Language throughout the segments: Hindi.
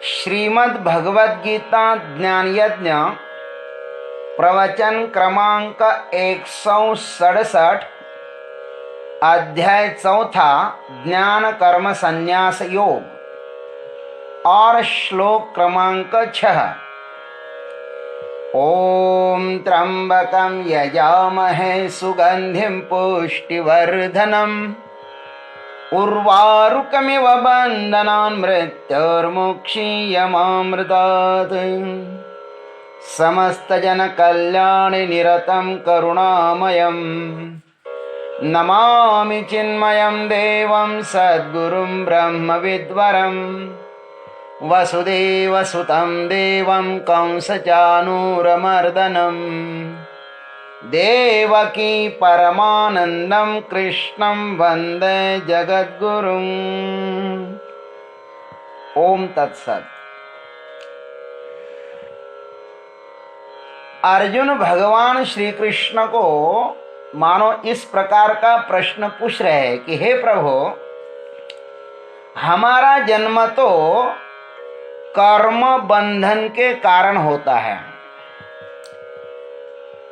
श्रीमद् भगवद गीता ज्ञान यज्ञ प्रवचन क्रमांक 167 अध्याय चौथा ज्ञान कर्म संन्यास योग और श्लोक क्रमांक 6। ओम त्र्यंबकं यजामहे सुगंधिं पुष्टिवर्धनम् उर्वारुकमिव बन्धनान् मृत्योर्मुक्षीयमामृतात् समस्तजनकल्याणे निरतं करुणामयं नमामि चिन्मयं देवं सद्गुरुं ब्रह्मविद्वरं वसुदेवसुतं देवं कंसचानूरमर्दनं देवकी परमानंदं कृष्णं वंदे जगद्गुरुं। ओम तत्सत। अर्जुन भगवान श्री कृष्ण को मानो इस प्रकार का प्रश्न पूछ रहे हैं कि हे प्रभु, हमारा जन्म तो कर्म बंधन के कारण होता है।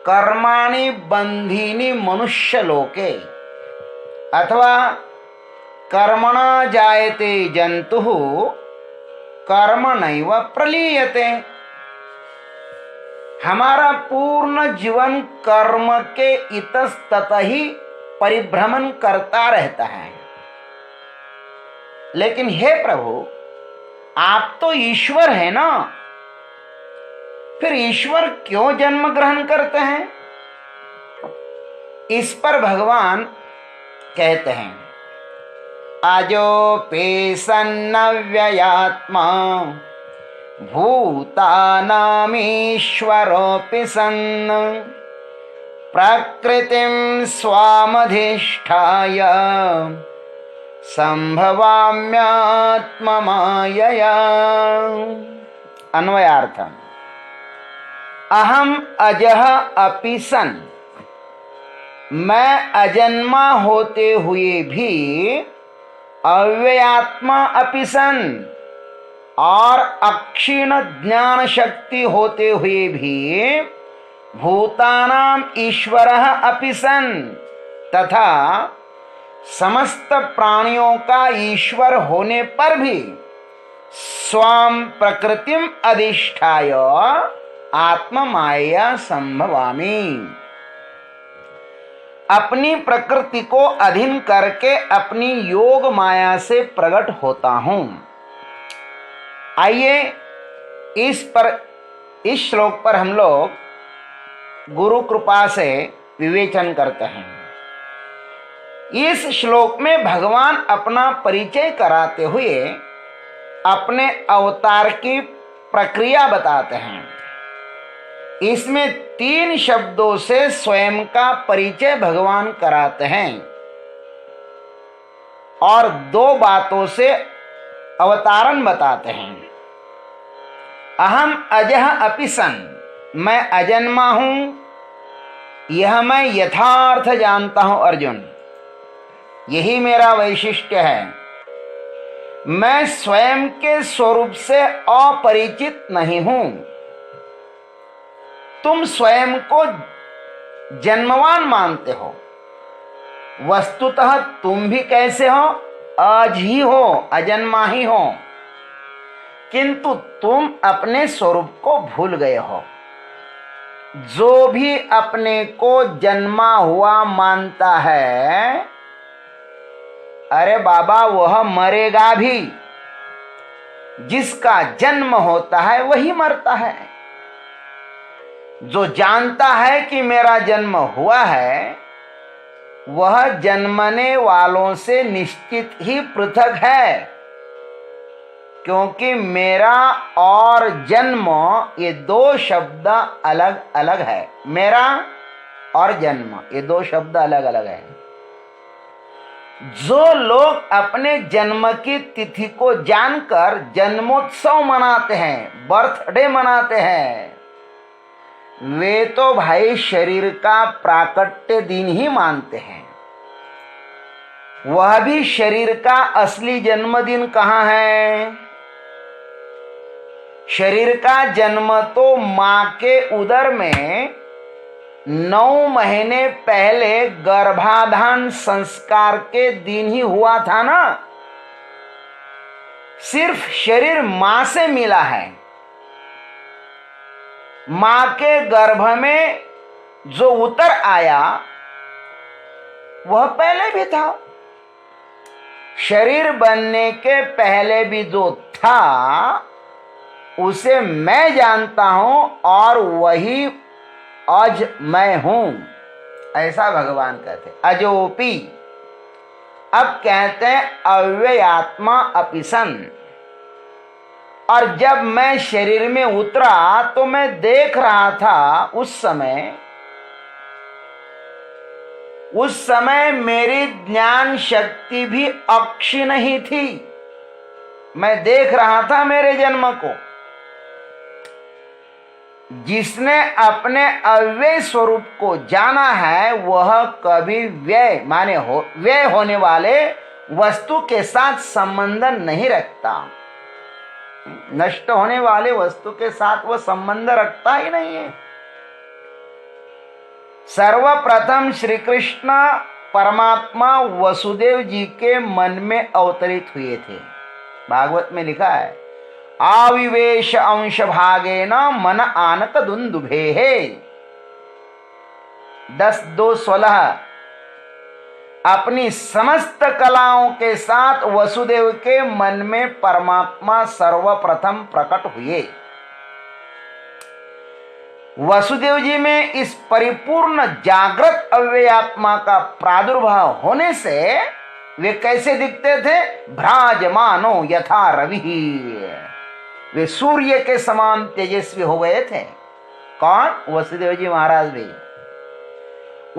कर्माणि बंधीनि मनुष्य लोके अथवा कर्मणा जायते जंतुः कर्मणैव प्रलीयते। हमारा पूर्ण जीवन कर्म के इतस्ततः ही परिभ्रमण करता रहता है। लेकिन हे प्रभु, आप तो ईश्वर है ना, फिर ईश्वर क्यों जन्म ग्रहण करते हैं? इस पर भगवान कहते हैं, अजोपि सन्नव्ययात्मा भूतानामीश्वरोऽपि सन् प्रकृतिं स्वामधिष्ठाय संभवाम्यात्ममायया। अन्वयार्थम, अहम अजः अपि सन्, मैं अजन्मा होते हुए भी, अव्ययात्मा अपि सन् और अक्षीण ज्ञान शक्ति होते हुए भी, भूतानाम ईश्वरः अपि सन् तथा समस्त प्राणियों का ईश्वर होने पर भी स्वाम प्रकृतिम अधिष्ठाय आत्म माया संभवामि, अपनी प्रकृति को अधीन करके अपनी योग माया से प्रकट होता हूं। आइए इस श्लोक पर हम लोग गुरु कृपा से विवेचन करते हैं। इस श्लोक में भगवान अपना परिचय कराते हुए अपने अवतार की प्रक्रिया बताते हैं। इसमें 3 शब्दों से स्वयं का परिचय भगवान कराते हैं और 2 बातों से अवतारण बताते हैं। अहम अजः अपि सन्, मैं अजन्मा हूं, यह मैं यथार्थ जानता हूं अर्जुन, यही मेरा वैशिष्ट्य है। मैं स्वयं के स्वरूप से अपरिचित नहीं हूं। तुम स्वयं को जन्मवान मानते हो, वस्तुतः तुम भी कैसे हो? आज ही हो, अजन्मा ही हो, किंतु तुम अपने स्वरूप को भूल गए हो। जो भी अपने को जन्मा हुआ मानता है, अरे बाबा, वह मरेगा भी। जिसका जन्म होता है वही मरता है। जो जानता है कि मेरा जन्म हुआ है, वह जन्मने वालों से निश्चित ही पृथक है, क्योंकि मेरा और जन्म ये 2 शब्द अलग अलग है। मेरा और जन्म ये 2 शब्द अलग अलग है। जो लोग अपने जन्म की तिथि को जानकर जन्मोत्सव मनाते हैं, बर्थडे मनाते हैं, वे तो भाई शरीर का प्राकट्य दिन ही मानते हैं। वह भी शरीर का असली जन्मदिन कहाँ है? शरीर का जन्म तो मां के उदर में 9 महीने पहले गर्भाधान संस्कार के दिन ही हुआ था ना। सिर्फ शरीर मां से मिला है। मां के गर्भ में जो उतर आया वह पहले भी था। शरीर बनने के पहले भी जो था उसे मैं जानता हूं और वही आज मैं हूं, ऐसा भगवान कहते। अजोपी, अब कहते हैं अव्ययात्मा अपिसन। और जब मैं शरीर में उतरा तो मैं देख रहा था उस समय मेरी ज्ञान शक्ति भी अक्षीण ही थी। मैं देख रहा था मेरे जन्म को। जिसने अपने अव्यय स्वरूप को जाना है वह कभी व्यय होने वाले वस्तु के साथ संबंध नहीं रखता। नष्ट होने वाले वस्तु के साथ वह संबंध रखता ही नहीं है। सर्वप्रथम श्री कृष्ण परमात्मा वसुदेव जी के मन में अवतरित हुए थे। भागवत में लिखा है, आविवेश अंश भागेन मन आनक दुंदुभे है 10:2:16। अपनी समस्त कलाओं के साथ वसुदेव के मन में परमात्मा सर्वप्रथम प्रकट हुए। वसुदेव जी में इस परिपूर्ण जागृत अव्ययात्मा का प्रादुर्भाव होने से वे कैसे दिखते थे? भ्राजमानो यथा रवि। वे सूर्य के समान तेजस्वी हो गए थे। कौन? वसुदेव जी महाराज भी।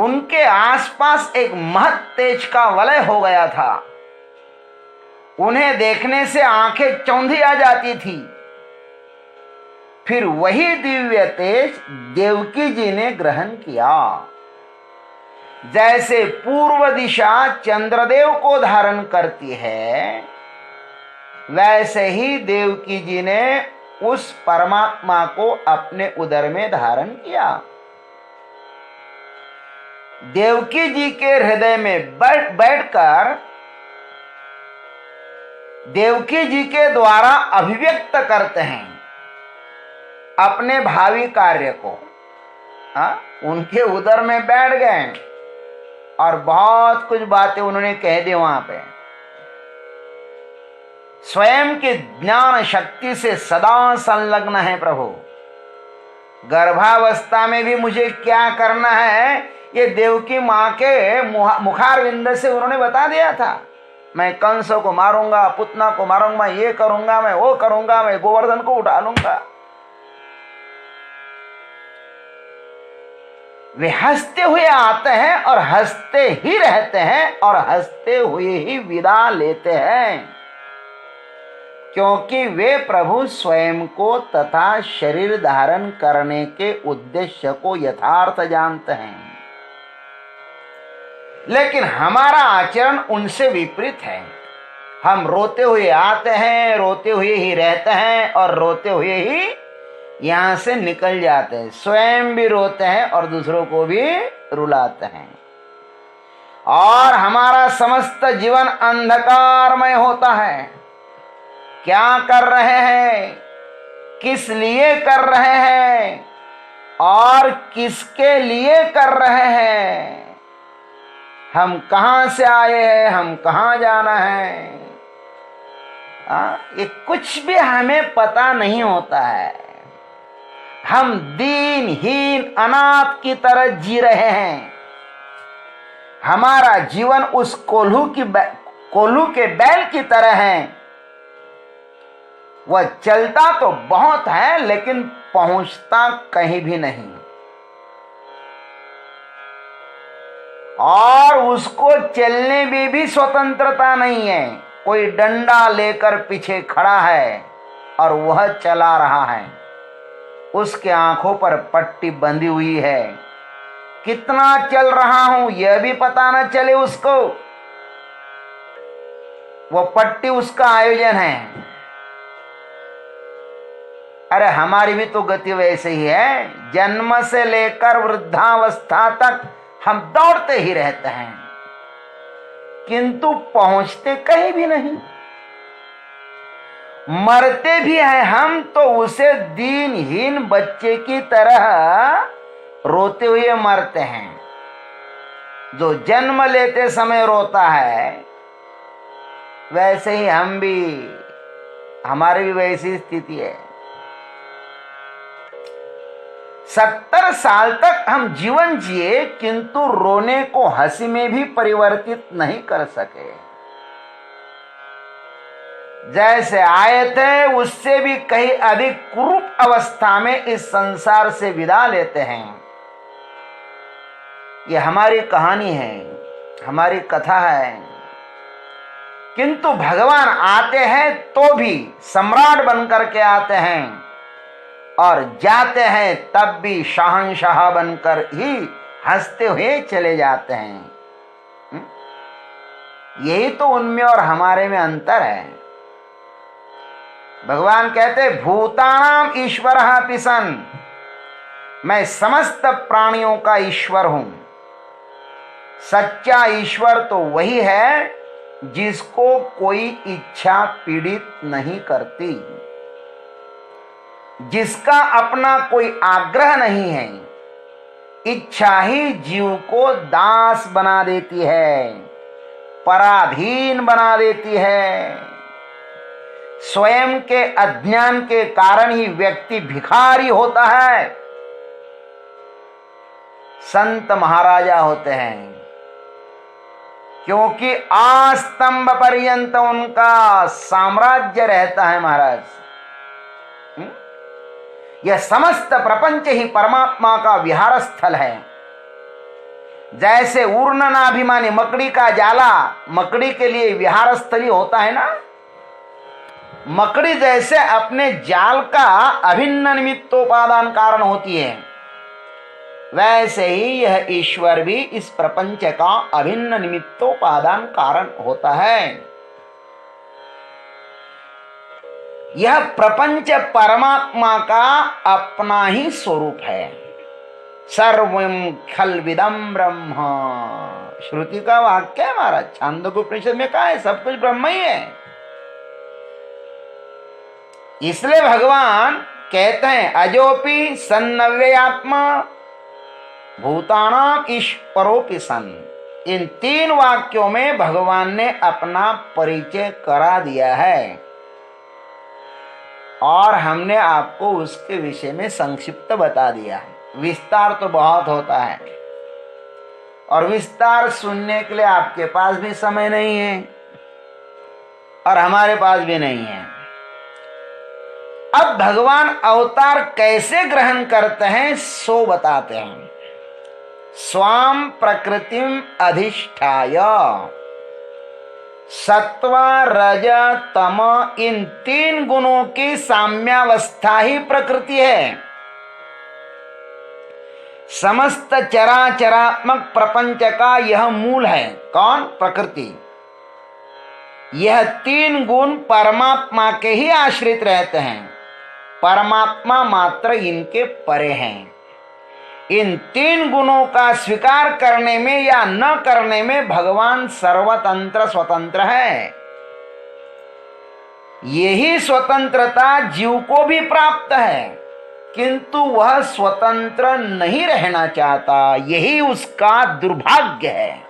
उनके आसपास एक महत तेज का वलय हो गया था। उन्हें देखने से आंखें चौंधी आ जाती थी। फिर वही दिव्य तेज देवकी जी ने ग्रहण किया। जैसे पूर्व दिशा चंद्रदेव को धारण करती है, वैसे ही देवकी जी ने उस परमात्मा को अपने उदर में धारण किया। देवकी जी के हृदय में बैठकर देवकी जी के द्वारा अभिव्यक्त करते हैं अपने भावी कार्य को। उनके उदर में बैठ गए और बहुत कुछ बातें उन्होंने कह दी वहां पे। स्वयं के ज्ञान शक्ति से सदा संलग्न है प्रभु। गर्भावस्था में भी मुझे क्या करना है ये देवकी माँ के मुखारविंद से उन्होंने बता दिया था। मैं कंस को मारूंगा, पुतना को मारूंगा, ये करूंगा, मैं वो करूंगा, मैं गोवर्धन को उठा लूंगा। वे हंसते हुए आते हैं और हंसते ही रहते हैं और हंसते हुए ही विदा लेते हैं, क्योंकि वे प्रभु स्वयं को तथा शरीर धारण करने के उद्देश्य को यथार्थ जानते हैं। लेकिन हमारा आचरण उनसे विपरीत है। हम रोते हुए आते हैं, रोते हुए ही रहते हैं और रोते हुए ही यहां से निकल जाते हैं। स्वयं भी रोते हैं और दूसरों को भी रुलाते हैं और हमारा समस्त जीवन अंधकारमय होता है। क्या कर रहे हैं, किस लिए कर रहे हैं और किसके लिए कर रहे हैं, हम कहां से आए हैं, हम कहां जाना है, ये कुछ भी हमें पता नहीं होता है। हम दीनहीन अनाथ की तरह जी रहे हैं। हमारा जीवन उस कोल्हू के बैल की तरह है। वह चलता तो बहुत है लेकिन पहुंचता कहीं भी नहीं, और उसको चलने में भी स्वतंत्रता नहीं है। कोई डंडा लेकर पीछे खड़ा है और वह चला रहा है। उसके आंखों पर पट्टी बंधी हुई है। कितना चल रहा हूं यह भी पता न चले उसको। वह पट्टी उसका आयोजन है। अरे हमारी भी तो गति वैसे ही है, जन्म से लेकर वृद्धावस्था तक हम दौड़ते ही रहते हैं, किंतु पहुंचते कहीं भी नहीं। मरते भी हैं हम तो उसे दीनहीन बच्चे की तरह रोते हुए मरते हैं। जो जन्म लेते समय रोता है, वैसे ही हम भी, हमारी भी वैसी स्थिति है। 70 साल तक हम जीवन जिए, किंतु रोने को हंसी में भी परिवर्तित नहीं कर सके। जैसे आए थे उससे भी कहीं अधिक कुरूप अवस्था में इस संसार से विदा लेते हैं। ये हमारी कहानी है, हमारी कथा है। किंतु भगवान आते हैं तो भी सम्राट बनकर के आते हैं, और जाते हैं तब भी शहंशाह बनकर ही हंसते हुए चले जाते हैं। यही तो उनमें और हमारे में अंतर है। भगवान कहते भूतानाम ईश्वरः अपि सन्, मैं समस्त प्राणियों का ईश्वर हूं। सच्चा ईश्वर तो वही है जिसको कोई इच्छा पीड़ित नहीं करती, जिसका अपना कोई आग्रह नहीं है। इच्छा ही जीव को दास बना देती है, पराधीन बना देती है। स्वयं के अज्ञान के कारण ही व्यक्ति भिखारी होता है, संत महाराजा होते हैं, क्योंकि आस्तंभ पर्यंत उनका साम्राज्य रहता है। महाराज, यह समस्त प्रपंच ही परमात्मा का विहार स्थल है। जैसे ऊर्णनाभिमानी मकड़ी का जाला मकड़ी के लिए विहार स्थली होता है ना, मकड़ी जैसे अपने जाल का अभिन्न निमित्तोपादान कारण होती है, वैसे ही यह ईश्वर भी इस प्रपंच का अभिन्न निमित्तोपादान कारण होता है। यह प्रपंच परमात्मा का अपना ही स्वरूप है। सर्वं खल्विदं ब्रह्म, श्रुति का वाक्य है महाराज। छांदोग्योपनिषद में कहा है सब कुछ ब्रह्म ही है। इसलिए भगवान कहते हैं अजोपि सन्नव्ययात्मा भूतानाम ईश्वरोपि सन्। इन 3 वाक्यों में भगवान ने अपना परिचय करा दिया है, और हमने आपको उसके विषय में संक्षिप्त बता दिया है। विस्तार तो बहुत होता है, और विस्तार सुनने के लिए आपके पास भी समय नहीं है और हमारे पास भी नहीं है। अब भगवान अवतार कैसे ग्रहण करते हैं सो बताते हैं। स्वाम प्रकृतिम अधिष्ठाय, सत्व रज तम, इन 3 गुणों की साम्यावस्था ही प्रकृति है। समस्त चराचरात्मक प्रपंच का यह मूल है। कौन? प्रकृति। यह 3 गुण परमात्मा के ही आश्रित रहते हैं, परमात्मा मात्र इनके परे हैं। इन 3 गुणों का स्वीकार करने में या न करने में भगवान सर्वतंत्र स्वतंत्र है। यही स्वतंत्रता जीव को भी प्राप्त है, किंतु वह स्वतंत्र नहीं रहना चाहता। यही उसका दुर्भाग्य है।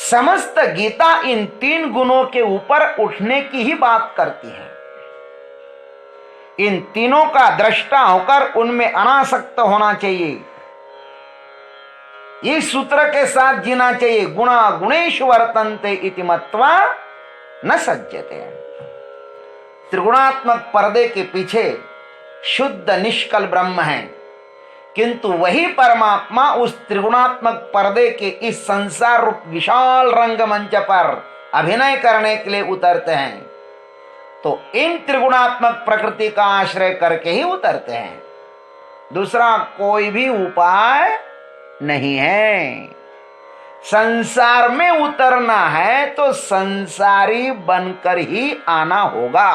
समस्त गीता इन 3 गुणों के ऊपर उठने की ही बात करती है। इन तीनों का दृष्टा होकर उनमें अनासक्त होना चाहिए। इस सूत्र के साथ जीना चाहिए। गुणा गुणेषु वर्तन्ते इति मत्वा न सज्जते। त्रिगुणात्मक पर्दे के पीछे शुद्ध निष्कल ब्रह्म है, किंतु वही परमात्मा उस त्रिगुणात्मक पर्दे के इस संसार रूप विशाल रंगमंच पर अभिनय करने के लिए उतरते हैं। तो इन त्रिगुणात्मक प्रकृति का आश्रय करके ही उतरते हैं, दूसरा कोई भी उपाय नहीं है। संसार में उतरना है तो संसारी बनकर ही आना होगा।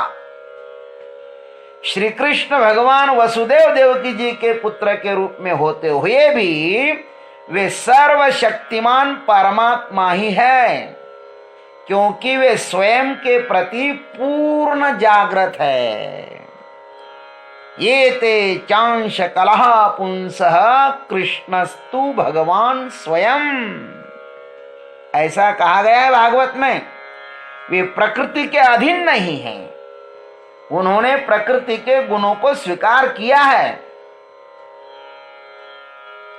श्री कृष्ण भगवान वसुदेव देवकी जी के पुत्र के रूप में होते हुए भी वे सर्वशक्तिमान परमात्मा ही है, क्योंकि वे स्वयं के प्रति पूर्ण जागृत है। ये ते चांश कलह पुंसः कृष्णस्तु भगवान स्वयं, ऐसा कहा गया है भागवत में। वे प्रकृति के अधीन नहीं हैं, उन्होंने प्रकृति के गुणों को स्वीकार किया है,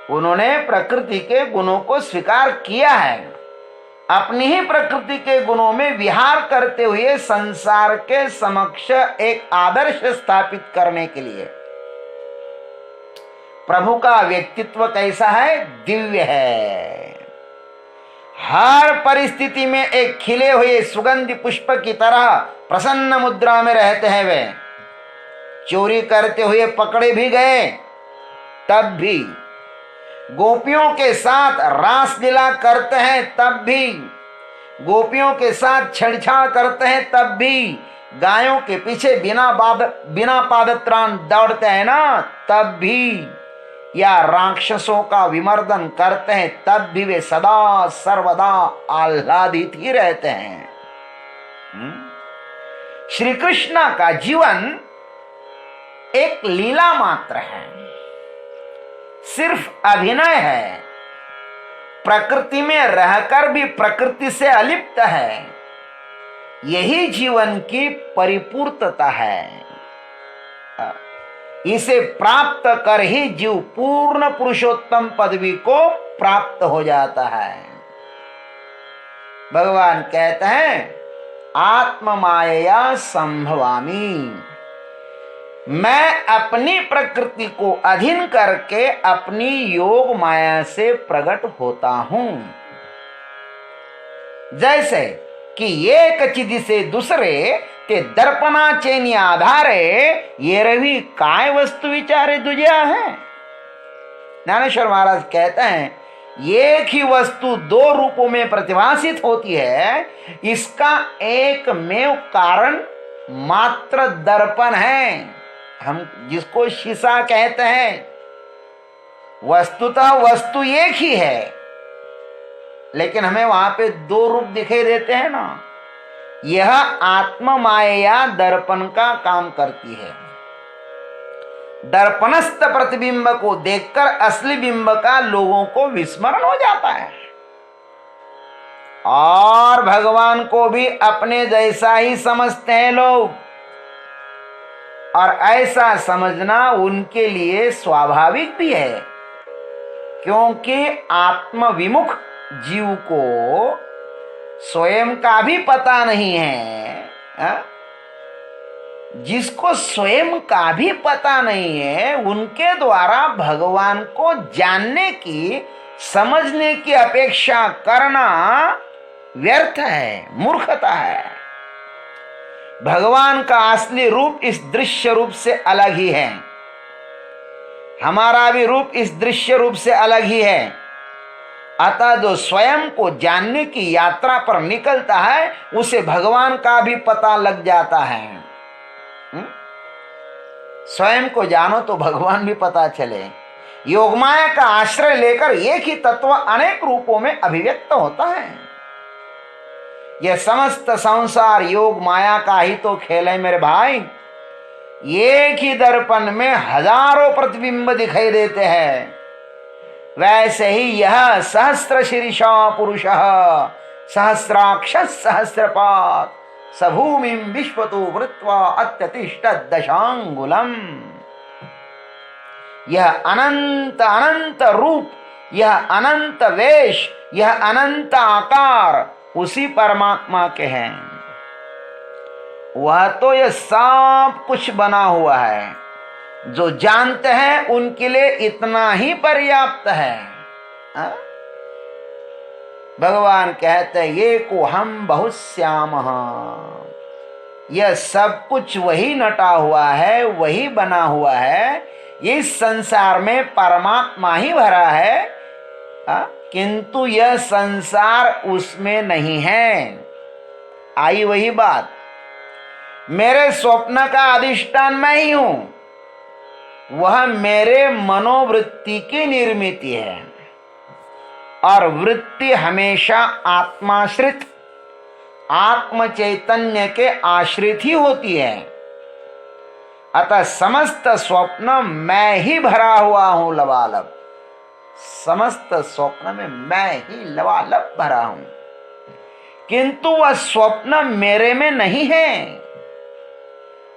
उन्होंने प्रकृति के गुणों को स्वीकार किया है, अपनी ही प्रकृति के गुणों में विहार करते हुए संसार के समक्ष एक आदर्श स्थापित करने के लिए। प्रभु का व्यक्तित्व कैसा है? दिव्य है। हर परिस्थिति में एक खिले हुए सुगंधि पुष्प की तरह प्रसन्न मुद्रा में रहते हैं। वे चोरी करते हुए पकड़े भी गए, तब भी गोपियों के साथ रास लीला करते हैं, तब भी गोपियों के साथ छेड़छाड़ करते हैं, तब भी गायों के पीछे बिना पादत्राण दौड़ते हैं ना, तब भी, या राक्षसों का विमर्दन करते हैं, तब भी वे सदा सर्वदा आह्लादित ही रहते हैं। श्री कृष्ण का जीवन एक लीला मात्र है, सिर्फ अभिनय है। प्रकृति में रहकर भी प्रकृति से अलिप्त है, यही जीवन की परिपूर्णता है। इसे प्राप्त कर ही जीव पूर्ण पुरुषोत्तम पदवी को प्राप्त हो जाता है। भगवान कहते हैं, आत्म माया संभवामी, मैं अपनी प्रकृति को अधीन करके अपनी योग माया से प्रकट होता हूं। जैसे कि एक चीज से दूसरे ते दर्पणा चेनी आधारे ये रवि काय वस्तु विचारे दुजिया है। ज्ञानेश्वर महाराज कहते हैं, एक ही वस्तु दो रूपों में प्रतिभासित होती है, इसका एकमेव कारण मात्र दर्पण है। हम जिसको शीशा कहते हैं, वस्तुतः वस्तु एक ही है, लेकिन हमें वहां पे दो रूप दिखाई देते हैं ना। यह आत्म माया दर्पण का काम करती है। दर्पणस्थ प्रतिबिंब को देखकर असली बिंब का लोगों को विस्मरण हो जाता है, और भगवान को भी अपने जैसा ही समझते हैं लोग, और ऐसा समझना उनके लिए स्वाभाविक भी है, क्योंकि आत्मविमुख जीव को स्वयं का भी पता नहीं है। जिसको स्वयं का भी पता नहीं है, उनके द्वारा भगवान को जानने की, समझने की अपेक्षा करना व्यर्थ है, मूर्खता है। भगवान का असली रूप इस दृश्य रूप से अलग ही है, हमारा भी रूप इस दृश्य रूप से अलग ही है। अतः जो स्वयं को जानने की यात्रा पर निकलता है, उसे भगवान का भी पता लग जाता है। स्वयं को जानो तो भगवान भी पता चले। योगमाया का आश्रय लेकर एक ही तत्व अनेक रूपों में अभिव्यक्त होता है। यह समस्त संसार योग माया का ही तो खेल है मेरे भाई। एक ही दर्पण में हजारों प्रतिबिंब दिखाई देते हैं, वैसे ही यह सहस्र शीर्षा पुरुषः सहस्राक्षस सहस्रपात् सभूमिं विश्वतो वृत्वा अत्यतिष्ठत् दशांगुलम। यह अनंत अनंत रूप, यह अनंत वेश, यह अनंत आकार उसी परमात्मा के हैं। वह तो यह सब कुछ बना हुआ है, जो जानते हैं उनके लिए इतना ही पर्याप्त है। भगवान कहते हैं, ये को हम बहुश्यामः, यह सब कुछ वही नटा हुआ है, वही बना हुआ है। इस संसार में परमात्मा ही भरा है, किंतु यह संसार उसमें नहीं है। आई वही बात, मेरे स्वप्न का अधिष्ठान मैं ही हूं। वह मेरे मनोवृत्ति की निर्मित है और वृत्ति हमेशा आत्माश्रित आत्म चैतन्य के आश्रित ही होती है। अतः समस्त स्वप्न मैं ही भरा हुआ हूं लबालब। समस्त स्वप्न में मैं ही लबालब भरा हूं, किंतु वह स्वप्न मेरे में नहीं है।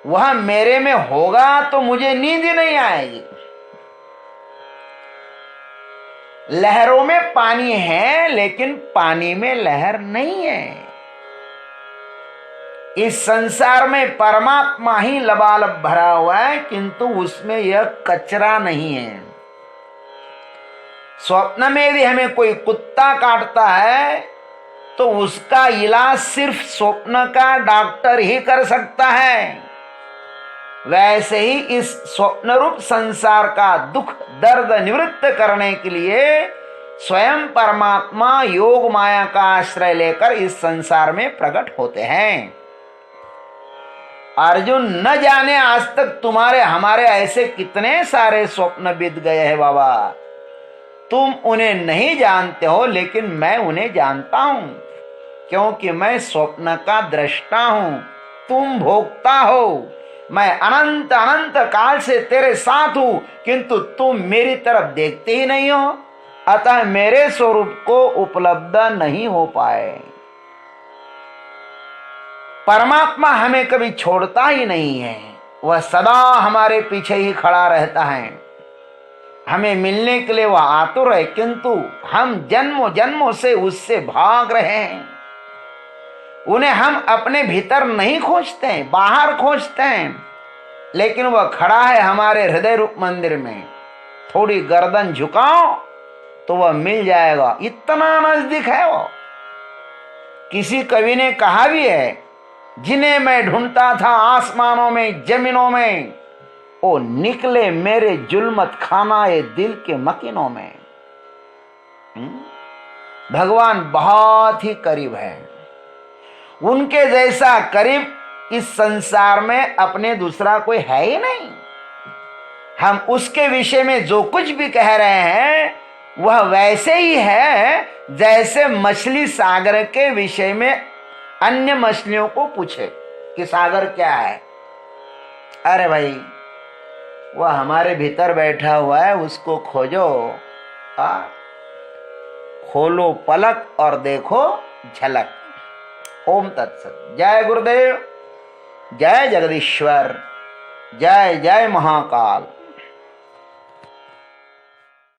वह मेरे में होगा तो मुझे नींद नहीं आएगी। लहरों में पानी है लेकिन पानी में लहर नहीं है। इस संसार में परमात्मा ही लबालब भरा हुआ है, किंतु उसमें यह कचरा नहीं है। स्वप्न में यदि हमें कोई कुत्ता काटता है तो उसका इलाज सिर्फ स्वप्न का डॉक्टर ही कर सकता है। वैसे ही इस स्वप्न रूप संसार का दुख दर्द निवृत्त करने के लिए स्वयं परमात्मा योग माया का आश्रय लेकर इस संसार में प्रकट होते हैं। अर्जुन, न जाने आज तक तुम्हारे हमारे ऐसे कितने सारे स्वप्न बीत गए हैं बाबा। तुम उन्हें नहीं जानते हो, लेकिन मैं उन्हें जानता हूं, क्योंकि मैं स्वप्न का दृष्टा हूं, तुम भोक्ता हो। मैं अनंत अनंत काल से तेरे साथ हूं, किंतु तुम मेरी तरफ देखते ही नहीं हो, अतः मेरे स्वरूप को उपलब्ध नहीं हो पाए। परमात्मा हमें कभी छोड़ता ही नहीं है, वह सदा हमारे पीछे ही खड़ा रहता है। हमें मिलने के लिए वह आतुर है, किंतु हम जन्मों जन्मों से उससे भाग रहे हैं। उन्हें हम अपने भीतर नहीं खोजते हैं, बाहर खोजते हैं, लेकिन वह खड़ा है हमारे हृदय रूप मंदिर में। थोड़ी गर्दन झुकाओ तो वह मिल जाएगा, इतना नजदीक है वो। किसी कवि ने कहा भी है, जिन्हें मैं ढूंढता था आसमानों में जमीनों में, ओ निकले मेरे जुल्मत खाना ये दिल के मकीनों में। भगवान बहुत ही करीब है। उनके जैसा करीब इस संसार में अपने दूसरा कोई है ही नहीं। हम उसके विषय में जो कुछ भी कह रहे हैं वह वैसे ही है जैसे मछली सागर के विषय में अन्य मछलियों को पूछे कि सागर क्या है। अरे भाई, वह हमारे भीतर बैठा हुआ है, उसको खोजो। खोलो पलक और देखो झलक। ओम तत्सत। जय गुरुदेव, जय जगदीश्वर, जय जय महाकाल।